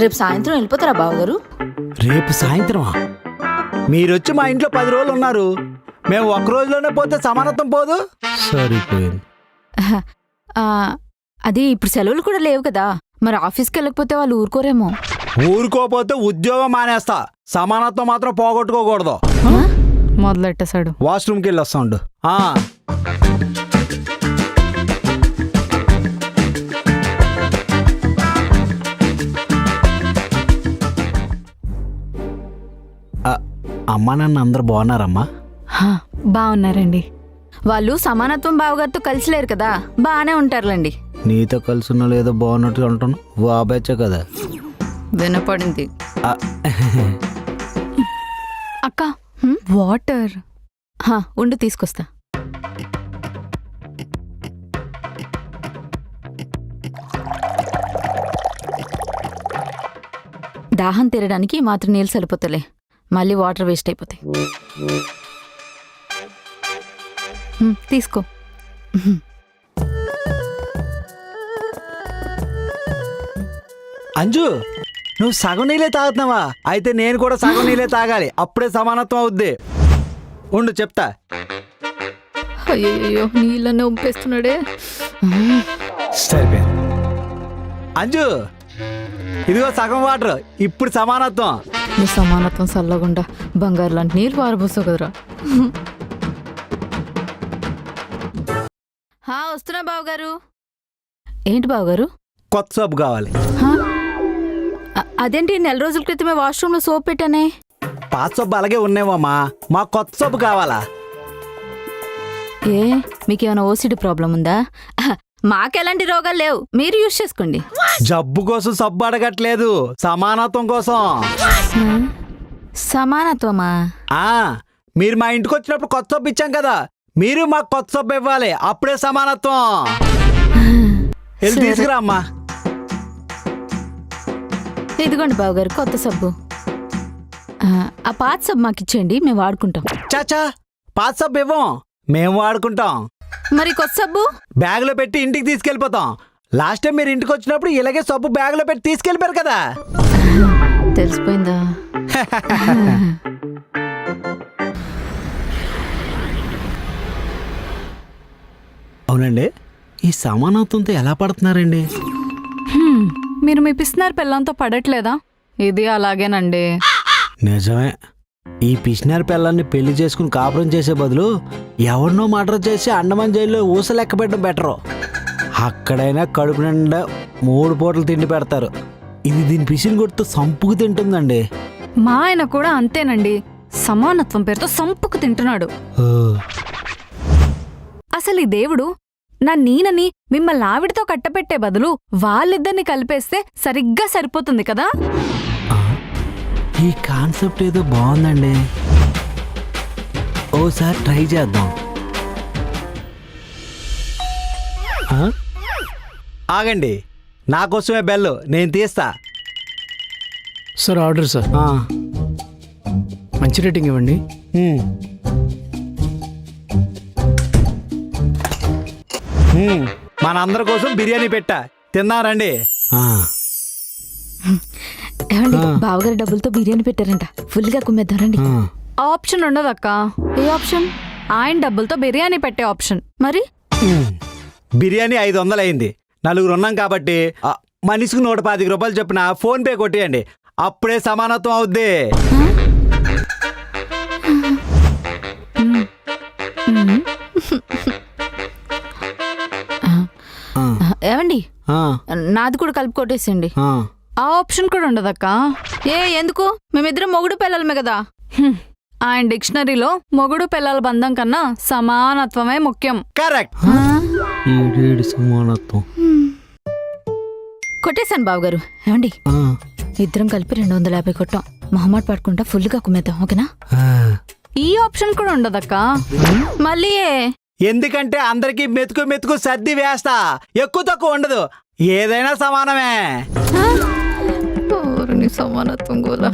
రేపు సాయంత్రం వెళ్ళిపోతారా బావగారు? రేపు సాయంత్రమా? మీరొచ్చి మా ఇంట్లో 10 రోజులు ఉన్నారు. మేము ఒక్క రోజులోనే పోతే సమానత్వం పోదు. సరిపోయింది. అది ఇప్పుడు సెలవులు కూడా లేవు కదా, మరి ఆఫీస్కి వెళ్ళకపోతే వాళ్ళు ఊరుకోరేమో. ఊరుకోపోతే ఉద్యోగం మానేస్తా. సమానత్వం మాత్రం పోగొట్టుకోకూడదు. మొదలెట్టేశాడు. వాష్రూమ్కి వెళ్ళి వస్తా ఉండు. అమ్మా నాన్న అందరు బాగున్నారమ్మా? బాగున్నారండి. వాళ్ళు సమానత్వం బావగారితో కలిసి లేరు కదా, బాగానే ఉంటారులేండి. నీతో కలిసిన లేదో బాగున్నట్టు అంటాను. వాబేచ్చే కదా. వినపడింది. అక్క వాటర్ ఉండు తీసుకొస్తా. దాహం తీరడానికి మాత్రం నీళ్ళు సరిపోతలే, మళ్ళీ వాటర్ వేస్ట్ అయిపోతాయి. తీసుకో. అంజు, నువ్వు సగం నీళ్ళే తాగుతున్నావా? అయితే నేను కూడా సగం నీళ్ళే తాగాలి, అప్పుడే సమానత్వం అవుద్ది. ఉండు చెప్తా. అయ్యో నీళ్ళనే ఉంపేస్తున్నాడే. సరిపోయింది. అంజు, ఇదిగో సగం వాటర్, ఇప్పుడు సమానత్వం. నీ సమానత్వం చల్లగుండా బంగారు లాంటి నీళ్ళు పారబోసావు కదరా. వస్తున్నా బావగారు. ఏంటి బావగారు? కొత్త సోపు కావాలి. అదేంటి, నెల రోజుల క్రితమే వాష్రూమ్ లో సోప్ పెట్టానే. పాత సోపు అలాగే ఉన్నావమ్మా, మా కొత్త సోపు కావాలా? ఏ మీకేమైనా ఓసిడి ప్రాబ్లం ఉందా? మాకెలాంటి రోగాలు లేవు, మీరు యూజ్ చేసుకోండి. జబ్బు కోసం సబ్బు అడగట్లేదు, సమానత్వం కోసం. సమానత్వమా? మీరు మా ఇంటికి వచ్చినప్పుడు కొత్త సబ్బు ఇచ్చాం కదా, మీరు మాకు కొత్త సబ్బు ఇవ్వాలి, అప్పుడే సమానత్వం. వెళ్ళి తీసుకురా అమ్మా. ఇదిగోండి బావగారు కొత్త సబ్బు. ఆ పాత సబ్బు మాకు ఇచ్చేయండి, మేము వాడుకుంటాం. చాచా, పాత సబ్బు ఇవ్వం, మేము వాడుకుంటాం. మరి కొత్త సబ్బు బ్యాగులో పెట్టి ఇంటికి తీసుకెళ్ళిపోతాం. లాస్ట్ టైం మీరు ఇంటికి వచ్చినప్పుడు ఇలాగే సబ్బు బ్యాగులో పెట్టి తీసుకెళ్ళిపోయారు కదా. తెలిసిపోయిందా? అవునండి, ఈ సమానత్వంతో ఎలా పడుతున్నారండి? మీరు మీ పిసినారి పిల్లంతో పడట్లేదా? ఇది అలాగేనండి. నిజమే. ఈ పిసినారి పిల్లల్ని పెళ్లి చేసుకుని కాపురం చేసే బదులు ఎవరినో మర్డర్ చేసి అండమాన్ జైల్లో ఊస లెక్క పెట్టడం బెటరు. అక్కడైనా కడుపు నిండా 3 పూటలు తిండి పెడతారు. ఇది దీని పిసిని కొడుతూ సంపుకు తింటుందండి. మా ఆయన కూడా అంతేనండి, సమానత్వం పేరుతో సంపుకు తింటున్నాడు. అసలు ఈ దేవుడు నా నీనని మిమ్మల్ని ఆవిడతో కట్టపెట్టే బదులు వాళ్ళిద్దరిని కలిపేస్తే సరిగ్గా సరిపోతుంది కదా. ఈ కాన్సెప్ట్ ఏదో బాగుందండి, ఓసారి ట్రై చేద్దాం. ఆగండి, నా కోసమే బెల్లు, నేను తీస్తా. Sir order sir. మంచి రేటింగ్ ఇవ్వండి. మనందరి కోసం బిర్యానీ పెట్టా, తిన్నారండి. బావగారి డబ్బులతో బిర్యానీ పెట్టారంట, ఫుల్ గా కుమ్మేద్దారండి. ఆప్షన్ ఉండదక్క. ఏ ఆప్షన్? ఆయన డబ్బులతో బిర్యానీ పెట్టే ఆప్షన్. మరి బిర్యానీ 500 అయింది, 4 ఉన్నాం కాబట్టి మనిషికి 125 రూపాయలు చెప్పిన ఫోన్ పే కొట్టేయండి, అప్పుడే సమానత్వం అవుద్ది. ఏమండి, నాది కూడా కలిపి కొట్టేసండి. ఆ ఆప్షన్ కూడా ఉండదక్క. ఎందుకు? మేమిద్దరం మొగుడు పిల్లలమే కదా. ఆయన డిక్షనరీలో మొగుడు పిల్లల బంధం కన్నా సమానత్వమే ముఖ్యం. కరెక్ట్. సమానత్వం కొట్టేశాను బావగారు. ఏమండి, ఇద్దరం కలిపి 250 కొట్టాం. మొహమాట పడుకుంటా ఫుల్ గా కుమ్మేద్దాం, ఓకేనా? ఈ ఆప్షన్ కూడా ఉండదక్క. మళ్ళీ ఎందుకంటే అందరికి మెతుకు మెతుకు సర్ది వేస్తా, ఎక్కువ తక్కువ ఉండదు, ఏదైనా సమానమే. సమానత్వం గోలా.